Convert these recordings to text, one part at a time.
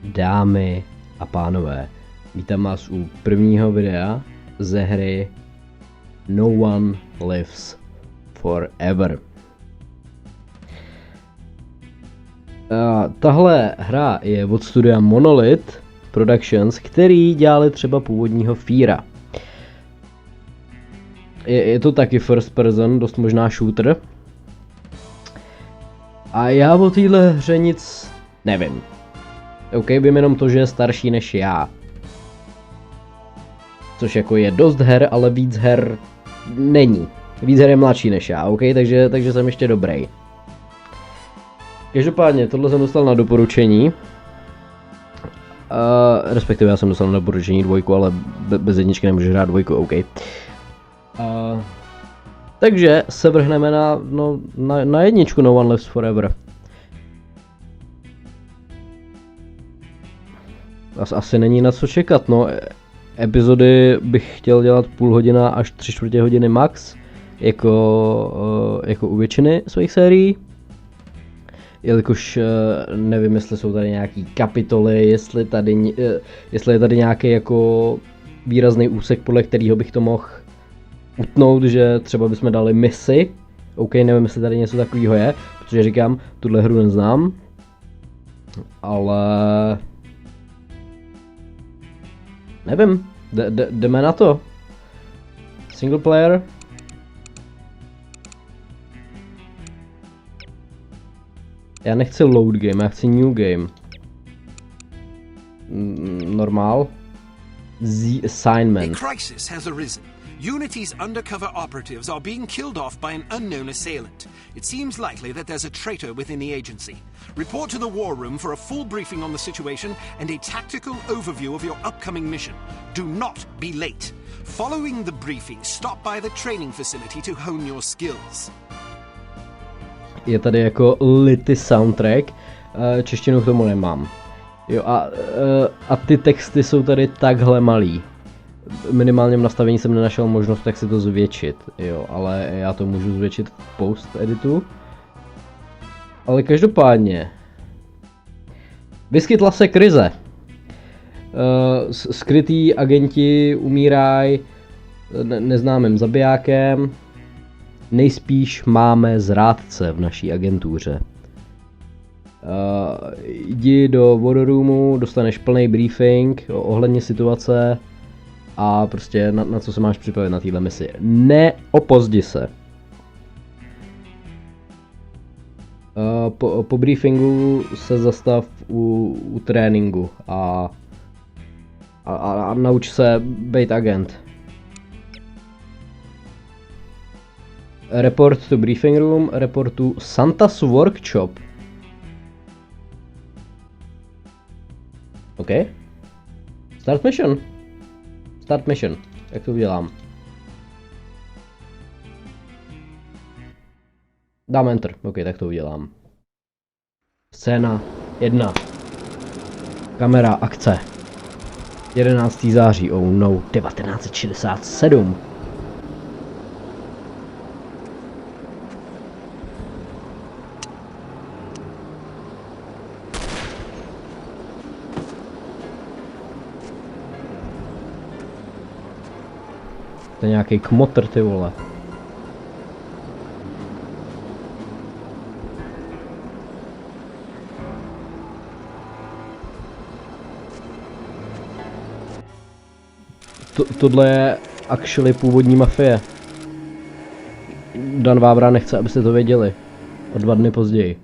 Dámy a pánové, vítám vás u prvního videa ze hry No One Lives Forever. Tahle hra je od studia Monolith Productions, který dělali třeba původního Feara. Je to taky first person, dost možná shooter. A já o téhle hře nic nevím. OK, vím jenom to, že je starší než já. Což jako je dost her, ale víc her není. Víc her je mladší než já, OK, takže jsem ještě dobrý. Každopádně, tohle jsem dostal na doporučení. Respektive já jsem dostal na doporučení 2, ale bez jedničky nemůžu hrát 2, OK. Takže se vrhneme na jedničku No One Lives Forever. Asi není na co čekat, no. Epizody bych chtěl dělat půl hodina až 3/4 hodiny max, jako u většiny svých sérií. Jelikož nevím, jestli jsou tady nějaký kapitoly, jestli je tady nějaký jako výrazný úsek, podle kterého bych to mohl utnout, že třeba bychom dali misi. OK, nevím, jestli tady něco takového je, protože říkám, tuhle hru neznám. Ale nevím, jdeme na to. Single player. Já nechci load game, já chci new game. Normal. The assignment. A crisis has arisen. Unity's undercover operatives are being killed off by an unknown assailant. It seems likely that there's a traitor within the agency. Report to the war room for a full briefing on the situation and a tactical overview of your upcoming mission. Do not be late. Following the briefing, stop by the training facility to hone your skills. Je tady jako litý soundtrack, češtinu k tomu nemám. Jo, a ty texty jsou tady takhle malý. Minimálně v nastavení jsem nenašel možnost, jak si to zvětšit, jo, ale já to můžu zvětšit v post editu. Ale každopádně, vyskytla se krize. Skrytý agenti umírají neznámým zabijákem. Nejspíš máme zrádce v naší agentuře. Jdi do war roomu, dostaneš plný briefing ohledně situace a prostě na co se máš připravit na téhle misi. Neopozdi se. Po briefingu se zastav u tréninku a nauč se být agent. Report to briefing room, report to Santa's workshop. OK. Start mission. Start mission. Jak to udělám? Dám enter. OK, tak to udělám. Scéna 1. Kamera, akce. 11. září, oh no, 1967. To je nějaký kmotr, ty vole. Tohle je actually původní mafie. Dan Vávra nechce, abyste to věděli. O 2 dny později.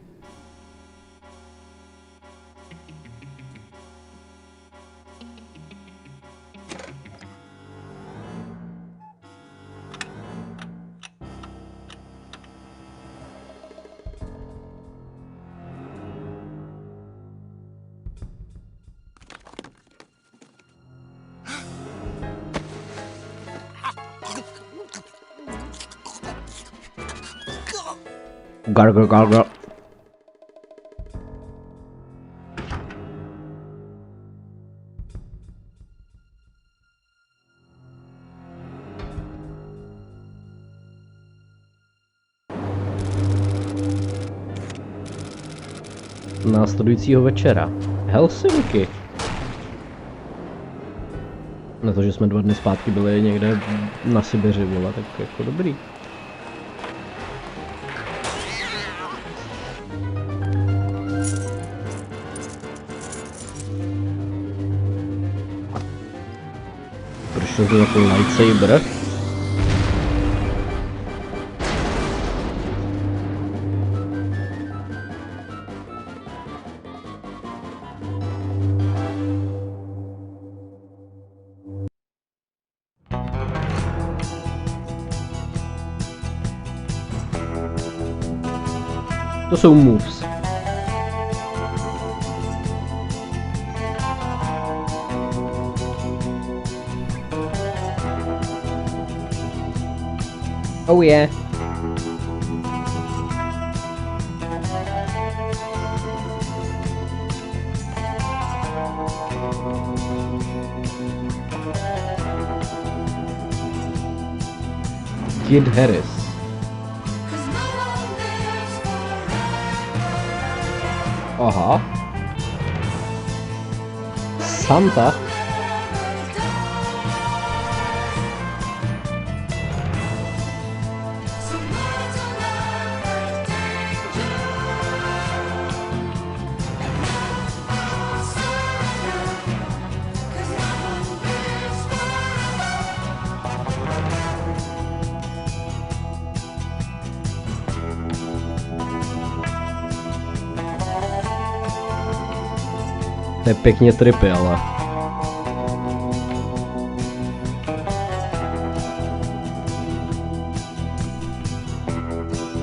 Gargle, gargle. Následujícího večera Helsinki. Na to, že jsme 2 dny zpátky byli někde na Sibiři, vole, tak jako dobrý. Proč to jako lightsaber? To jsou moves. Oh yeah. Kid Harris. Aha. Santa. To je pěkně tripy, ale.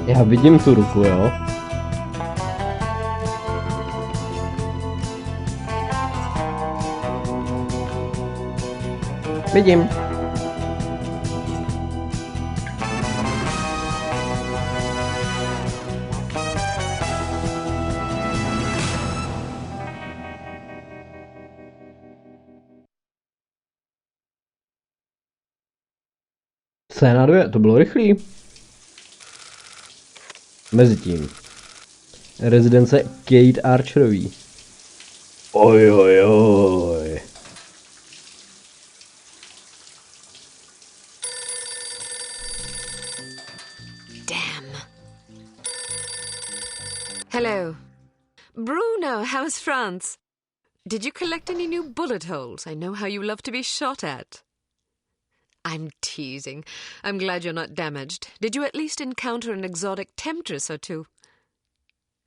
Já vidím tu ruku, jo. Vidím. Scéna 2, to bylo rychlý. Mezitím. Rezidence Cate Archerový. Oj, oj, oj. Damn. Hello. Bruno, how's France? Did you collect any new bullet holes? I know how you love to be shot at. I'm teasing. I'm glad you're not damaged. Did you at least encounter an exotic temptress or two?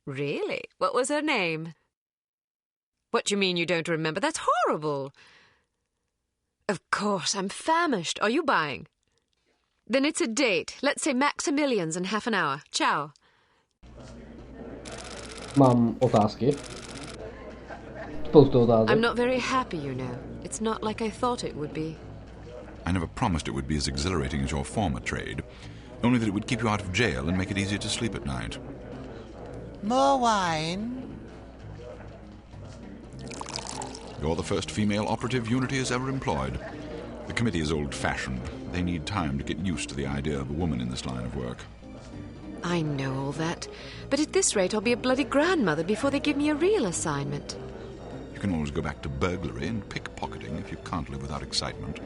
Really? What was her name? What do you mean you don't remember? That's horrible. Of course, I'm famished. Are you buying? Then it's a date. Let's say Maximilian's in half an hour. Ciao. Mám otázky. Spoustu otázek. I'm not very happy, you know. It's not like I thought it would be. I never promised it would be as exhilarating as your former trade, only that it would keep you out of jail and make it easier to sleep at night. More wine? You're the first female operative Unity has ever employed. The committee is old-fashioned. They need time to get used to the idea of a woman in this line of work. I know all that, but at this rate I'll be a bloody grandmother before they give me a real assignment. You can always go back to burglary and pickpocketing if you can't live without excitement.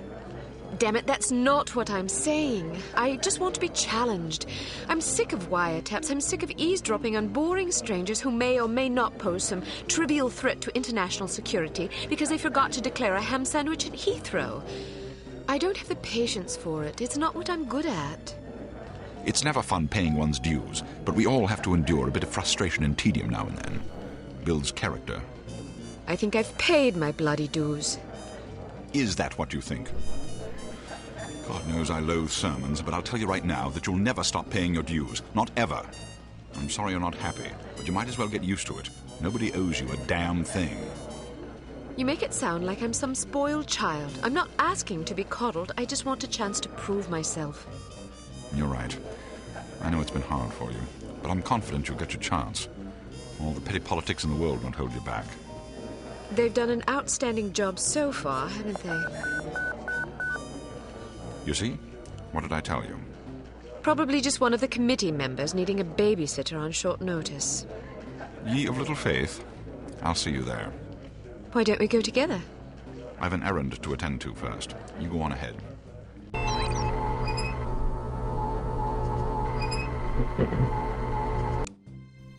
Damn it, that's not what I'm saying. I just want to be challenged. I'm sick of wiretaps. I'm sick of eavesdropping on boring strangers who may or may not pose some trivial threat to international security because they forgot to declare a ham sandwich at Heathrow. I don't have the patience for it. It's not what I'm good at. It's never fun paying one's dues, but we all have to endure a bit of frustration and tedium now and then. Builds character. I think I've paid my bloody dues. Is that what you think? God knows I loathe sermons, but I'll tell you right now that you'll never stop paying your dues. Not ever. I'm sorry you're not happy, but you might as well get used to it. Nobody owes you a damn thing. You make it sound like I'm some spoiled child. I'm not asking to be coddled. I just want a chance to prove myself. You're right. I know it's been hard for you, but I'm confident you'll get your chance. All the petty politics in the world won't hold you back. They've done an outstanding job so far, haven't they? You see? What did I tell you? Probably just one of the committee members needing a babysitter on short notice. Ye of little faith, I'll see you there. Why don't we go together? I have an errand to attend to first. You go on ahead.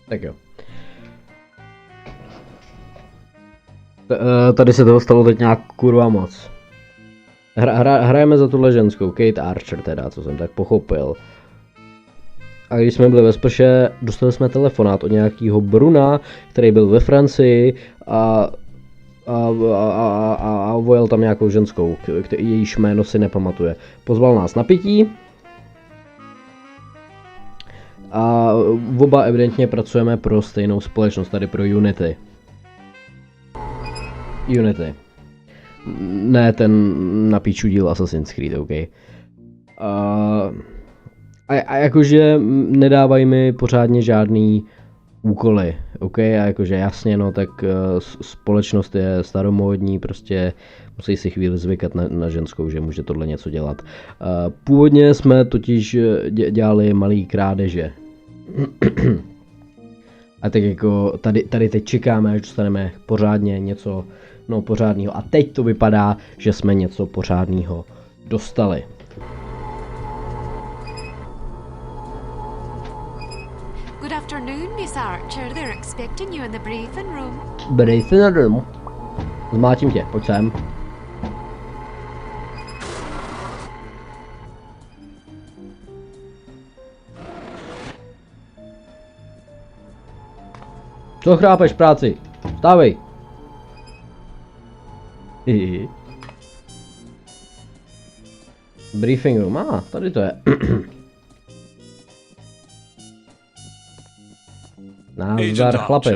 Tak jo. Tady se toho stalo teď nějak kurva moc. Hrajeme za tuhle ženskou, Cate Archer teda, co jsem tak pochopil. A když jsme byli ve sprše, dostali jsme telefonát od nějakého Bruna, který byl ve Francii a volal tam nějakou ženskou, jejíž jméno si nepamatuje. Pozval nás na pití. A oba evidentně pracujeme pro stejnou společnost, tady pro Unity. Ne ten na píču díl Assassin's Creed, OK. A jakože nedávají mi pořádně žádný úkoly, OK, a jakože jasně, no tak společnost je staromódní, prostě musí si chvíli zvykat na ženskou, že může tohle něco dělat. Původně jsme totiž dělali malý krádeže. A tak jako tady teď čekáme, až dostaneme pořádně něco pořádného. A teď to vypadá, že jsme něco pořádného dostali. Good afternoon, Miss Archer. They're expecting you in the briefing room. Briefing room? Zmátím tě, pojď sem. Co chrápeš práci? Vstávej! Briefing room, tady to je. Nazdar, chlapi.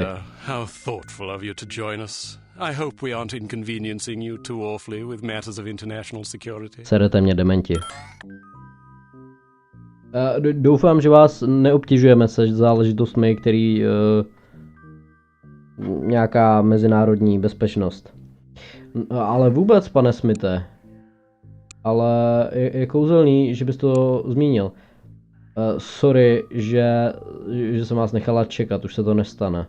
How thoughtful of you to join us. I hope we aren't inconveniencing you too awfully with matters of international security. Serete mě, dementi. Doufám, že vás neobtěžujeme se záležitostmi, který nějaká mezinárodní bezpečnost. Ale vůbec, pane Smithe. Ale je kouzelný, že bys to zmínil. Sorry, že jsem vás nechala čekat, už se to nestane.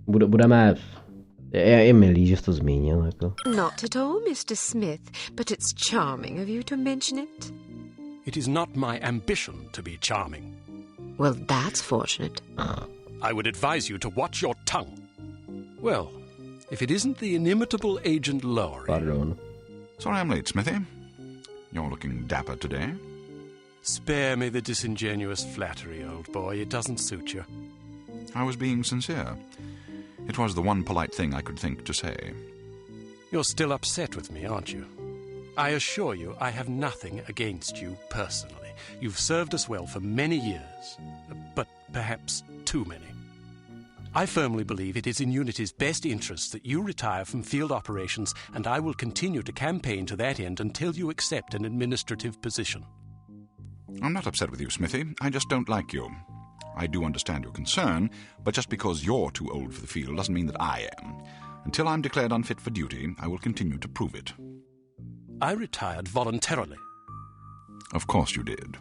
Budeme... Je milý, že jsi to zmínil, jako. Not at all, Mr. Smith, but it's charming of you to mention it. It is not my ambition to be charming. Well, that's fortunate. I would advise you to watch your tongue. Well, if it isn't the inimitable Agent Lowry. Pardon. Sorry I'm late, Smithy. You're looking dapper today. Spare me the disingenuous flattery, old boy. It doesn't suit you. I was being sincere. It was the one polite thing I could think to say. You're still upset with me, aren't you? I assure you I have nothing against you personally. You've served us well for many years, but perhaps too many. I firmly believe it is in Unity's best interest that you retire from field operations, and I will continue to campaign to that end until you accept an administrative position. I'm not upset with you, Smithy. I just don't like you. I do understand your concern, but just because you're too old for the field doesn't mean that I am. Until I'm declared unfit for duty, I will continue to prove it. I retired voluntarily. Of course you did.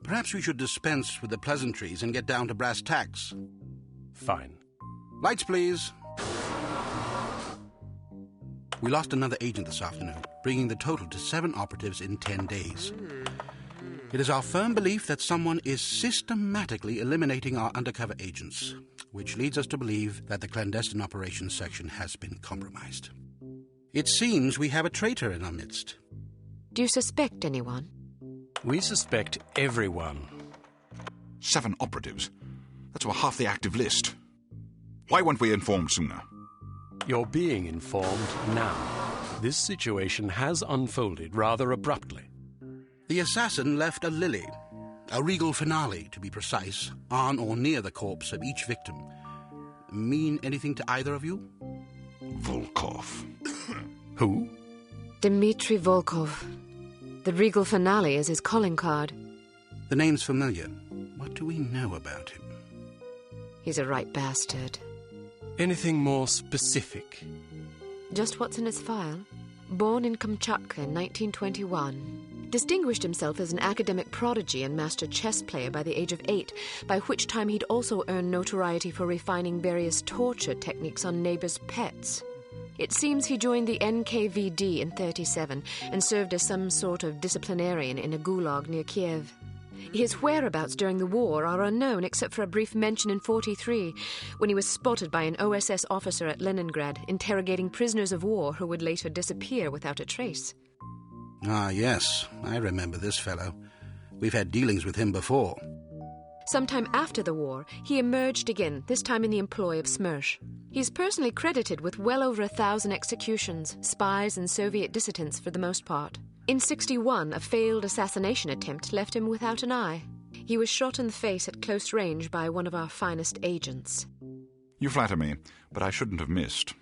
Perhaps we should dispense with the pleasantries and get down to brass tacks. Fine. Lights, please. We lost another agent this afternoon, bringing the total to 7 operatives in 10 days. It is our firm belief that someone is systematically eliminating our undercover agents, which leads us to believe that the clandestine operations section has been compromised. It seems we have a traitor in our midst. Do you suspect anyone? We suspect everyone. 7 operatives. That's over half the active list. Why weren't we informed sooner? You're being informed now. This situation has unfolded rather abruptly. The assassin left a lily, a regal finale to be precise, on or near the corpse of each victim. Mean anything to either of you? Volkov. Who? Dmitry Volkov. The regal finale is his calling card. The name's familiar. What do we know about him? He's a right bastard. Anything more specific? Just what's in his file. Born in Kamchatka in 1921. distinguished himself as an academic prodigy and master chess player by the age of 8, by which time he'd also earned notoriety for refining various torture techniques on neighbors' pets. It seems he joined the NKVD in 37 and served as some sort of disciplinarian in a gulag near Kiev. His whereabouts during the war are unknown except for a brief mention in 43, when he was spotted by an OSS officer at Leningrad interrogating prisoners of war who would later disappear without a trace. Ah, yes, I remember this fellow. We've had dealings with him before. Sometime after the war, he emerged again, this time in the employ of Smersh. He's personally credited with well over 1,000 executions, spies and Soviet dissidents for the most part. In 61, a failed assassination attempt left him without an eye. He was shot in the face at close range by one of our finest agents. You flatter me, but I shouldn't have missed.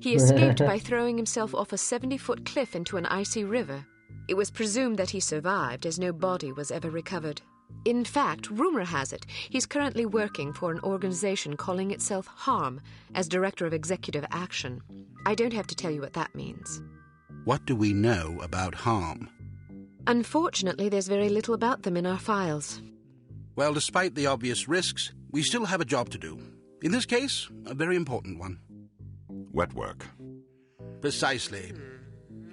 He escaped by throwing himself off a 70-foot cliff into an icy river. It was presumed that he survived, as no body was ever recovered. In fact, rumor has it, he's currently working for an organization calling itself HARM as Director of Executive Action. I don't have to tell you what that means. What do we know about HARM? Unfortunately, there's very little about them in our files. Well, despite the obvious risks, we still have a job to do. In this case, a very important one. Wet work. Precisely.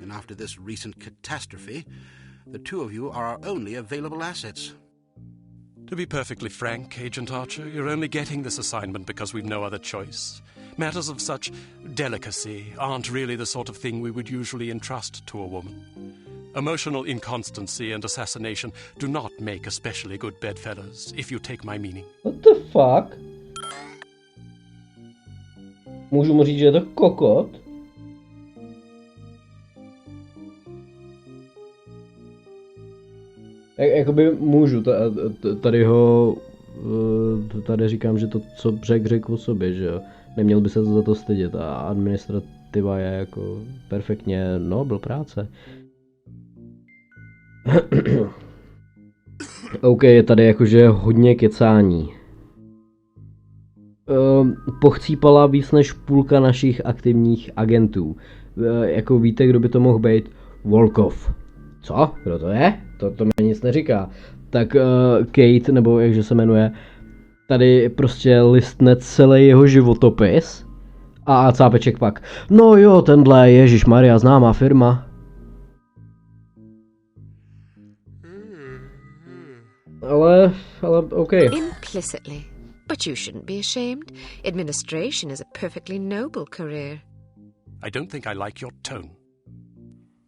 And after this recent catastrophe, the two of you are our only available assets. To be perfectly frank, Agent Archer, you're only getting this assignment because we've no other choice. Matters of such delicacy aren't really the sort of thing we would usually entrust to a woman. Emotional inconstancy and assassination do not make especially good bedfellows, if you take my meaning. What the fuck? Můžu mu říct, že je to kokot? Jakoby můžu, tady říkám, že to, co řekl o sobě, že jo. Neměl by se za to stydět a administrativa je jako perfektně, no, byl práce. OK, je tady jakože hodně kecání. Pochcípala víc než půlka našich aktivních agentů. Jako víte, kdo by to mohl být? Volkov. Co? Kdo to je? To mi nic neříká. Tak Cate, nebo jakže se jmenuje, tady prostě listne celý jeho životopis a cápeček pak. No jo, tenhle, ježišmarja, známá firma. Ale OK. Implicitly. But you shouldn't be ashamed. Administration is a perfectly noble career. I don't think I like your tone.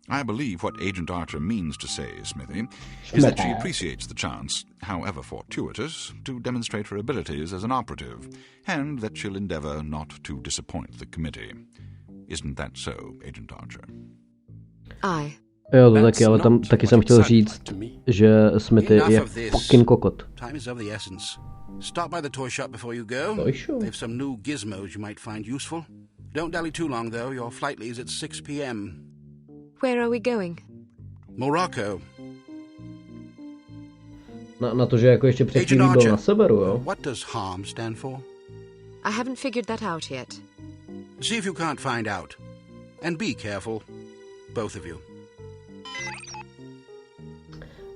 I believe what Agent Archer means to say, Smithy, is that she appreciates the chance, however fortuitous, to demonstrate her abilities as an operative, and that she'll endeavour not to disappoint the committee. Isn't that so, Agent Archer? Aye. Jo, to taky, ale tam taky jsem chtěl říct, že Smithy je fucking kokot. Time is of the essence. Stop by the toy shop before you go. They've some new gizmos you might find useful. Don't dally too long, though. Your flight leaves at 6 p.m. Where are we going? Morocco. Na to, že jako ještě před chvílí byl na severu, jo? What does HARM stand for? I haven't figured that out yet. See if you can't find out. And be careful. Both of you.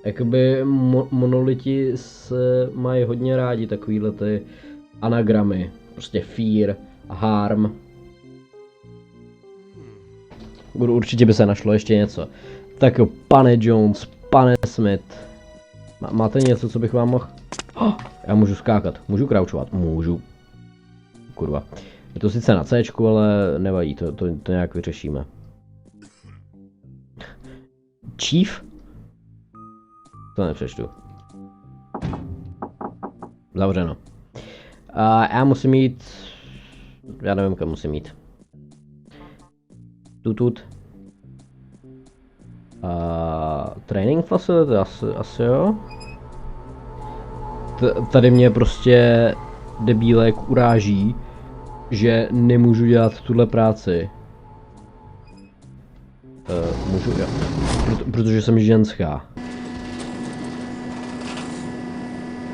Jakoby monoliti se mají hodně rádi takovýhle ty anagramy. Prostě fear a harm. Určitě by se našlo ještě něco. Tak jo, pane Jones, pane Smith. Máte něco, co bych vám mohl... Já můžu skákat, můžu crouchovat, můžu. Kurva. Je to sice na Cčku, ale nevadí, to nějak vyřešíme. Chief? To nepřečtu. Zavřeno. Já musím jít... Já nevím, kam musím jít. Tutut. Training facility, asi jo. Tady mě prostě debílek uráží, že nemůžu dělat tuhle práci. Můžu, jo. Protože jsem ženská.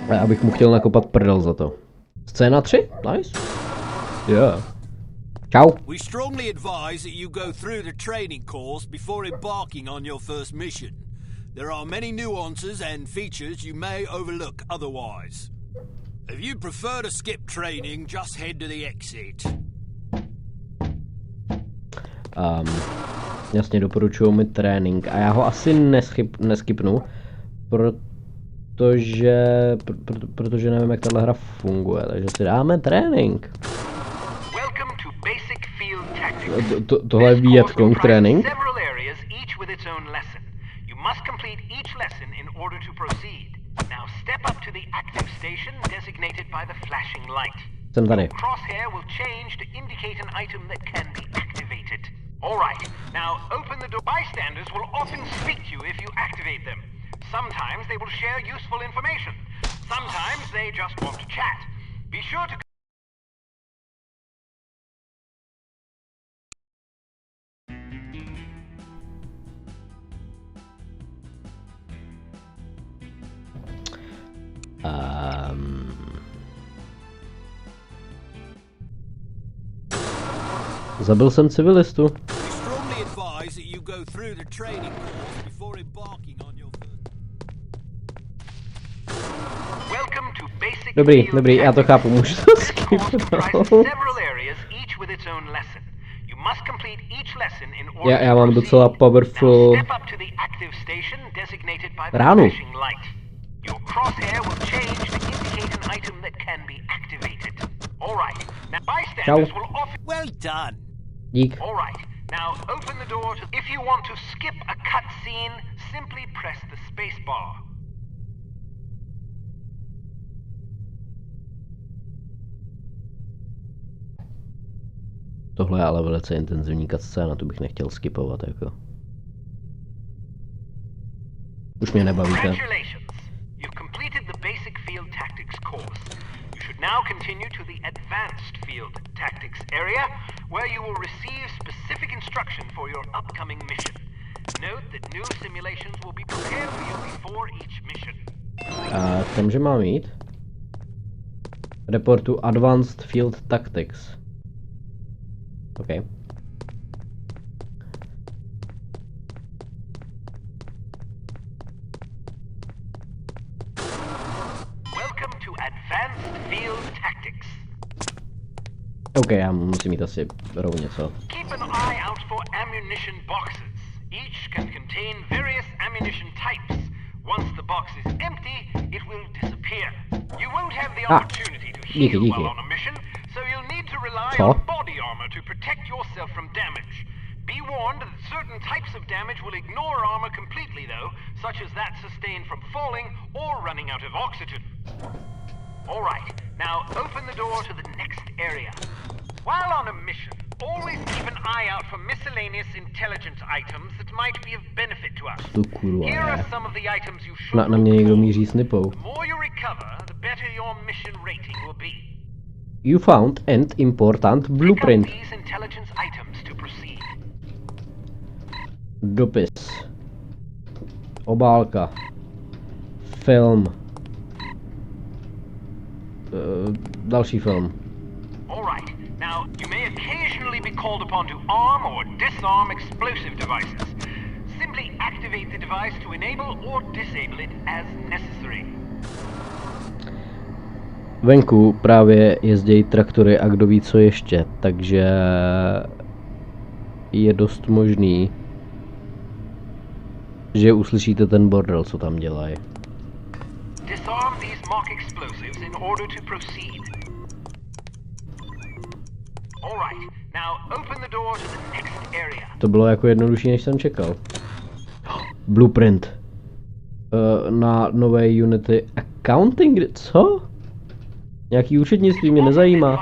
A já bych mu chtěl nakopat prdel za to. Scéna 3? Nice. Yeah. Ciao. We strongly advise that you go through the training course before embarking on your first mission. There are many nuances and features you may overlook otherwise. If you prefer to skip training, just head to the exit. Jasně, doporučuju mi trénink a já ho asi neskipnu, protože nevím, jak tahle hra funguje, takže si dáme trénink. Tohle je vidět, trénink. Jsem tady. All right. Now open the door. Bystanders will often speak to you if you activate them. Sometimes they will share useful information. Sometimes they just want to chat. Be sure to Zabil jsem civilistu. Dobrý, já to chápu, můžu to skipnout. Já mám docela powerful ránu. Čau. Well done. Dík. All right. Now open the door to. If you want to skip a cutscene, simply press the space bar. Tohle je ale velice intenzivní cutscéna, tu bych nechtěl skipovat, jako. Už mě nebavíte. Now continue to the advanced field tactics area, where you will receive specific instruction for your upcoming mission. Note that new simulations will be prepared for you before each mission. A kamže mám jít? Report to advanced field tactics. OK. OK, já musím mít asi rovně, co? Keep an eye out for ammunition boxes. Each can contain various ammunition types. Once the box is empty, it will disappear. You won't have the opportunity to heal while on a mission, so you'll need to rely on body armor to protect yourself from damage. Be warned that certain types of damage will ignore armor completely though, such as that sustained from falling or running out of oxygen. All right, now open the door to the next area. While on a mission, always keep an eye out for miscellaneous intelligence items that might be of benefit to us. Here are some of the items you should na mě někdo míří snipou. The more you recover, the better your mission rating will be. You found an important blueprint. These intelligence items to proceed. Dopis. Obálka. Film. Další film. All right. Now, you may occasionally be called upon to arm or disarm explosive devices. Simply activate the device to enable or disable it as necessary. Venku právě jezdějí traktory a kdo ví co ještě, takže je dost možný, že uslyšíte ten bordel, co tam dělají. Disarm these mock explosives in order to proceed. All right. Now open the door to the next area. To bylo jako jednodušší, než jsem čekal. Blueprint. Na nové Unity accounting, co? Nějaký účetnictví mě nezajímá.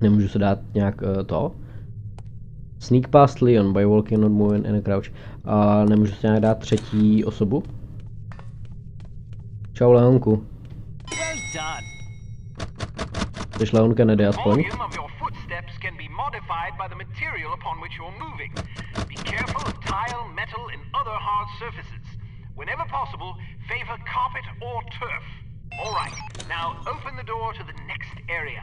Nemůžu se dát nějak to? Sneak past Leon by walking, not moving in a crouch. A nemůžu se nějak dát třetí osobu? Čau Leonku. Chceš Leon Kennedy aspoň? All right, now open the door to the next area.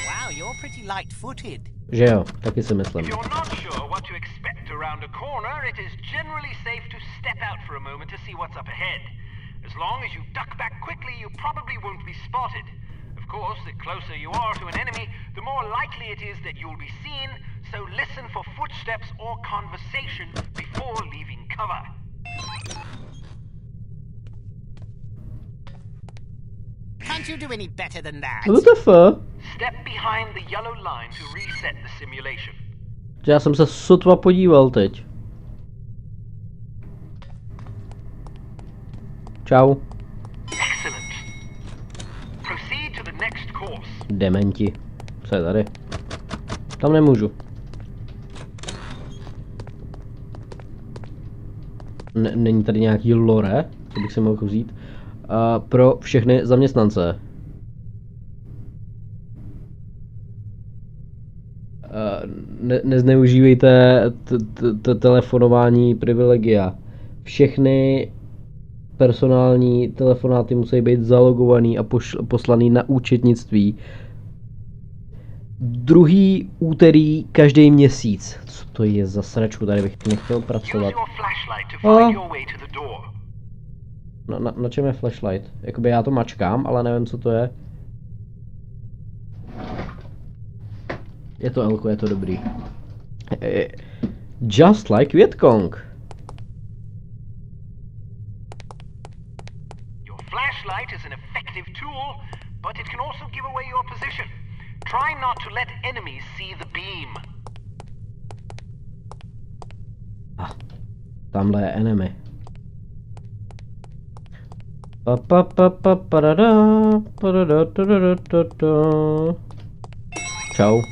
Wow, you're pretty light-footed. Že jo, taky si myslím. If you're not sure what to expect around a corner, it is generally safe to step out for a moment to see what's up ahead. As long as you duck back quickly, you probably won't be spotted. Of course, the closer you are to an enemy, the more likely it is that you'll be seen, so listen for footsteps or conversation before leaving cover. Can't you do any better than that? What the fuck? Step behind the yellow line to reset the simulation. Já jsem se sotva podíval teď. Čau. Excellent. Proceed to the next course. Dementi. Co je tady? Tam nemůžu. Není tady nějaký lore, co bych si mohl vzít. Pro všechny zaměstnance. Nezneužívejte telefonování privilegia. Všechny personální telefonáty musí být zalogovaný a poslaný na účetnictví. Druhý úterý každý měsíc. Co to je za sračku, tady bych nechtěl pracovat. Na čem je flashlight? Jakoby já to mačkám, ale nevím, co to je. Je to Elko, je to dobrý. Just like Vietkong. Your flashlight is an effective tool, but it can also give away your position. Try not to let enemies see the beam. Tamhle je enemy. Čau.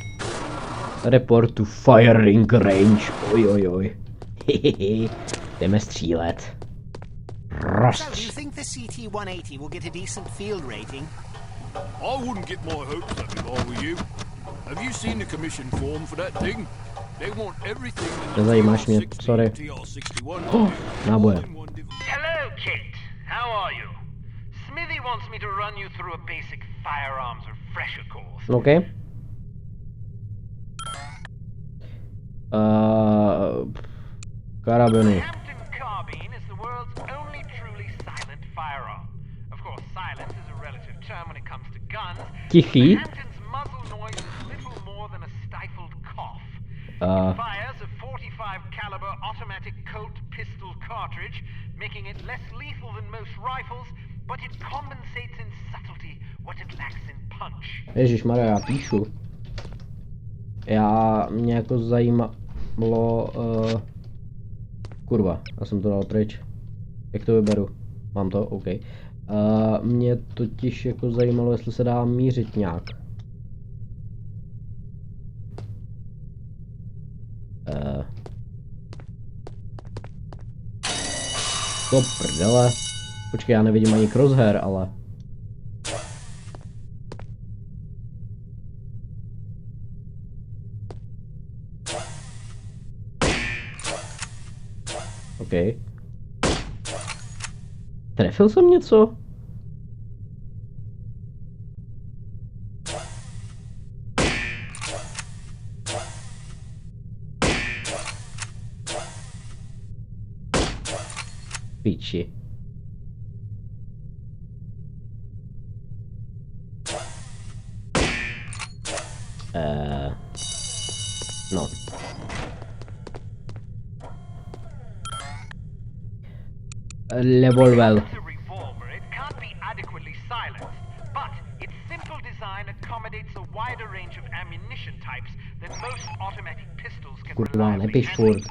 Report to firing range. Oj. Jdeme střílet. So, do you think the CT-180 will get a decent field rating? I wouldn't get my hopes up if I were you. Have you seen the commission form for that thing? They want everything in the Nezajímáš mě, sorry. Náboje. Hello, Kate. How are you? Smithy wants me to run you through a basic firearms refresher course. Okay. Karabiny. Carbine is the world's only truly silent firearm. Of course, silence is a relative term when it comes to guns. Tichý. Hampton's muzzle noise is little more than a stifled cough. It fires a 45 caliber automatic Colt pistol cartridge, making it less lethal than most rifles, but it compensates in subtlety what it lacks in punch. Ježišmarja, já píšu. Mě jako zajímalo... kurva, já jsem to dal pryč. Jak to vyberu? Mám to? OK. Mě totiž jako zajímalo, jestli se dá mířit nějak. To prdele. Počkej, já nevidím ani crosshair, ale... OK. Trefil jsem něco? Píči. No. Revolver. It's a revolver. It can't be adequately silenced, but its simple design accommodates a wider range of ammunition types than most automatic pistols can Kurva, reliably nepiš handle. furt.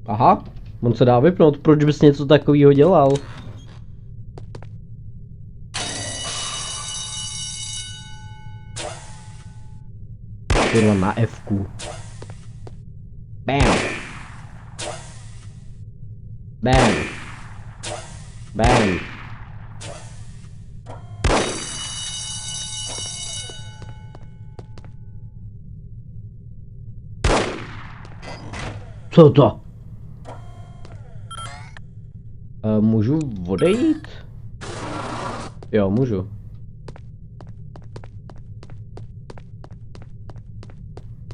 Aha, on se dá vypnout, proč bys něco takového dělal? Kurva, na F-ku. Bam. Bam. Co to? Můžu odejít? Jo, můžu.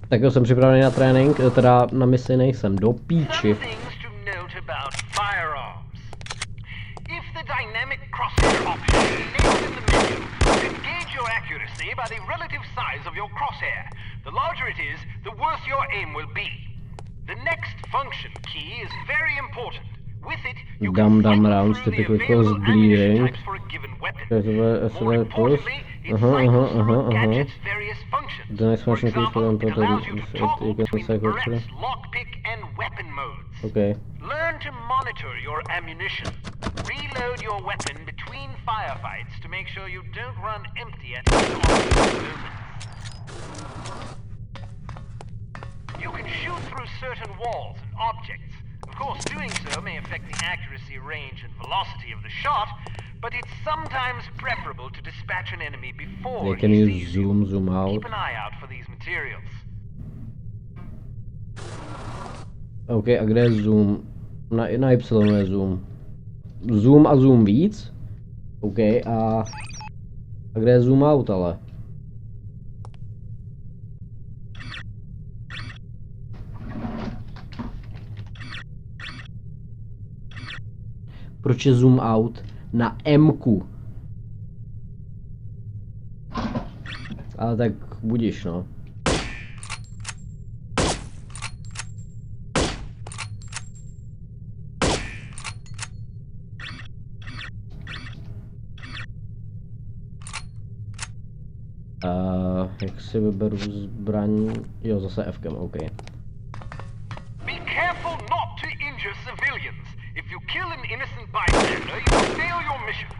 Tak jo, jsem připravený na trénink, teda na misi nejsem, do píči. Dam rounds typically cause bleeding. The next function keys for important you can cycle through. Okay. Learn to monitor your ammunition. Reload your weapon between firefights to make sure you don't run empty at all moments. You can shoot through certain walls and objects. Of course, doing so may affect the accuracy, range, and velocity of the shot, but it's sometimes preferable to dispatch an enemy before can he you sees you. zoom out? Keep an eye out for these materials. OK, a kde je zoom? Na Y je zoom. Zoom a zoom víc? OK, a kde je zoom out ale? Proč je zoom out na M-ku? Ale tak budíš, no. Jak si vyberu zbraň? Jo, zase F-kem, OK. Be careful not to injure civilians. If you kill an innocent bystander, you will fail your mission.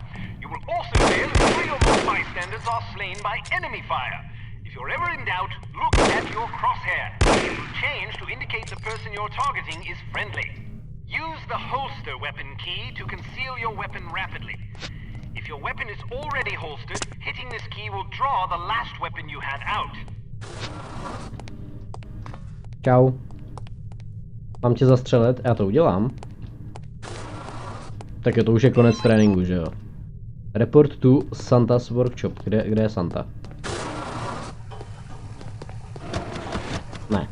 You will also fail if 3 or more bystanders are slain by enemy fire. If you're ever in doubt, look at your crosshair. It will change to indicate the person you're targeting is friendly. Use the holster weapon key to conceal your weapon rapidly. If your weapon is already holstered, hitting this key will draw the last weapon you had out. Čau. Mám tě zastřelit? Já to udělám. Tak jo, to už je konec tréninku, že jo? Report to Santa's workshop. Kde je Santa? Ne.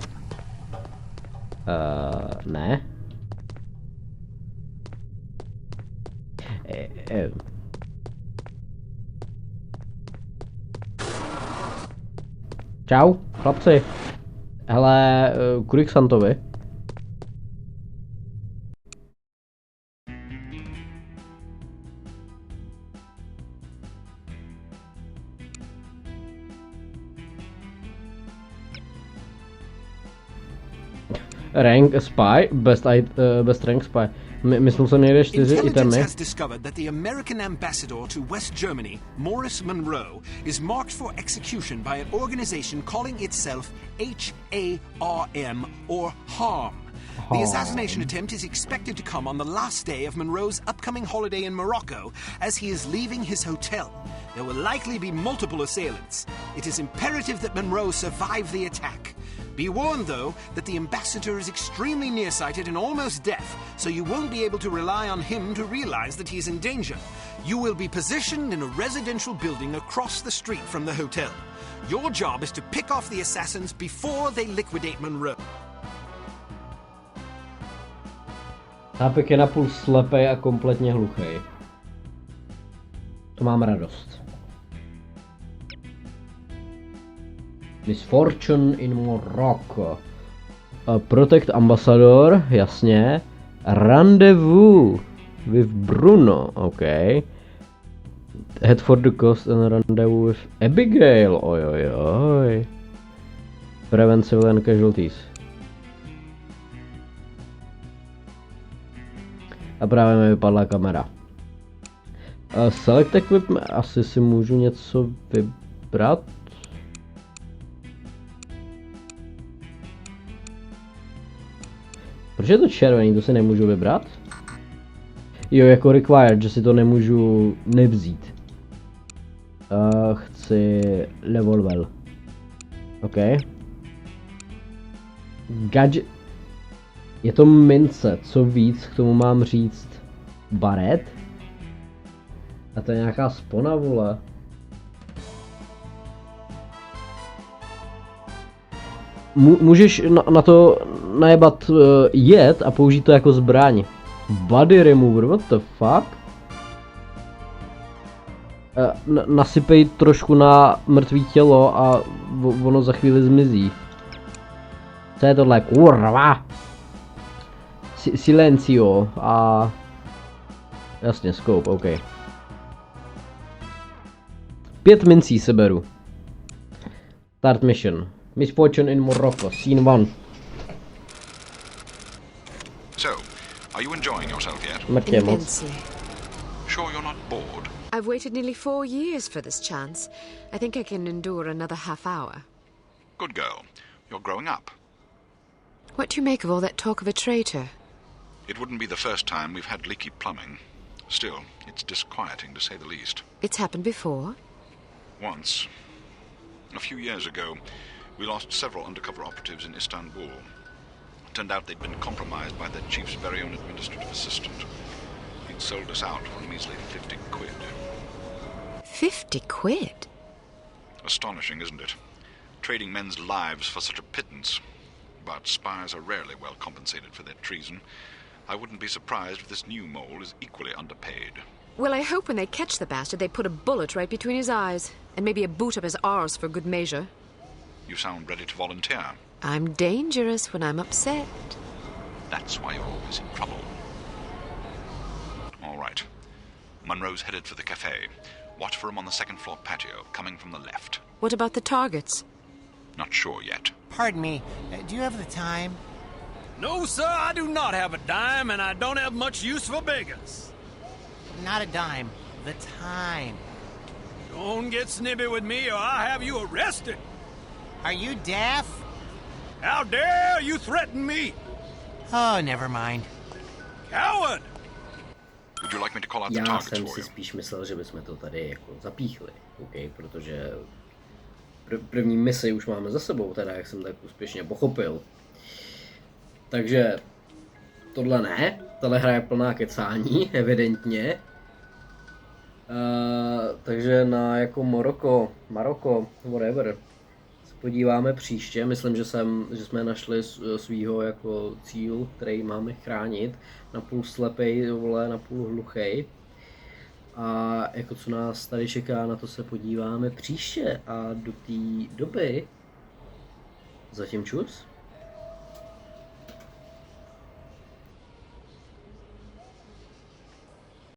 Ne. Čau, chlapci. Hele, kudy k Santovi? Rank spy, best rank spy. Myslel jsem někde 4 itemy. Intelligence has discovered that the American ambassador to West Germany, Morris Monroe, is marked for execution by an organization calling itself HARM or HARM. The assassination attempt is expected to come on the last day of Monroe's upcoming holiday in Morocco as he is leaving his hotel. There will likely be multiple assailants. It is imperative that Monroe survive the attack. Be warned, though, that the ambassador is extremely nearsighted and almost deaf, so you won't be able to rely on him to realize that he is in danger. You will be positioned in a residential building across the street from the hotel. Your job is to pick off the assassins before they liquidate Monroe. Tápek je napůl slepej a kompletně hluchej. To mám radost. Misfortune in Morocco. Protect Ambassador, jasně. Rendezvous with Bruno, OK. Head for the coast and rendezvous with Abigail, ojojoj. Prevent civilian casualties. A právě mi vypadla kamera. Select equipment, asi si můžu něco vybrat. Proč je to červený, to si nemůžu vybrat? Jo, jako required, že si to nemůžu nevzít. Chci revolver. OK. Gadget. Je to mince, co víc k tomu mám říct? Baret? A to je nějaká spona, vole. Můžeš na to najebat jed a použít to jako zbraň. Body remover, what the fuck? Nasypej trošku na mrtvý tělo a ono za chvíli zmizí. Co je tohle? Kurva! Silencio a... Jasně, scope, OK. 5 mincí se beru. Start mission. Misfortune in Morocco, scene 1. So, are you enjoying yourself yet? Mrtě moc. Immensely. Sure you're not bored? I've waited nearly 4 years for this chance. I think I can endure another half hour. Good girl. You're growing up. What do you make of all that talk of a traitor? It wouldn't be the first time we've had leaky plumbing. Still, it's disquieting to say the least. It's happened before. Once, a few years ago, we lost several undercover operatives in Istanbul. Turned out they'd been compromised by their chief's very own administrative assistant. He'd sold us out for a measly 50 quid. 50 quid? Astonishing, isn't it? Trading men's lives for such a pittance. But spies are rarely well compensated for their treason. I wouldn't be surprised if this new mole is equally underpaid. Well, I hope when they catch the bastard, they put a bullet right between his eyes. And maybe a boot up his arse for good measure. You sound ready to volunteer. I'm dangerous when I'm upset. That's why you're always in trouble. All right. Munro's headed for the cafe. Watch for him on the second floor patio, coming from the left. What about the targets? Not sure yet. Pardon me, do you have the time? No, sir, I do not have a dime, and I don't have much use for beggars. Not a dime, the time. Don't get snibby with me, or I'll have you arrested. Are you deaf? How dare you threaten me? Oh, never mind. Coward! Would you like me to call out the Já targets jsem for si you? spíš myslel, že bychom to tady jako zapíchli, OK, protože první misi už máme za sebou, teda jak jsem tak úspěšně pochopil. Takže tohle ne, tahle hra je plná kecání, evidentně. Takže na jako Maroko, whatever, se podíváme příště. Myslím, že jsme našli svýho jako cíl, který máme chránit. Napůl slepej, vole, napůl hluchej. A jako co nás tady čeká, na to se podíváme příště. A do té doby zatím čus.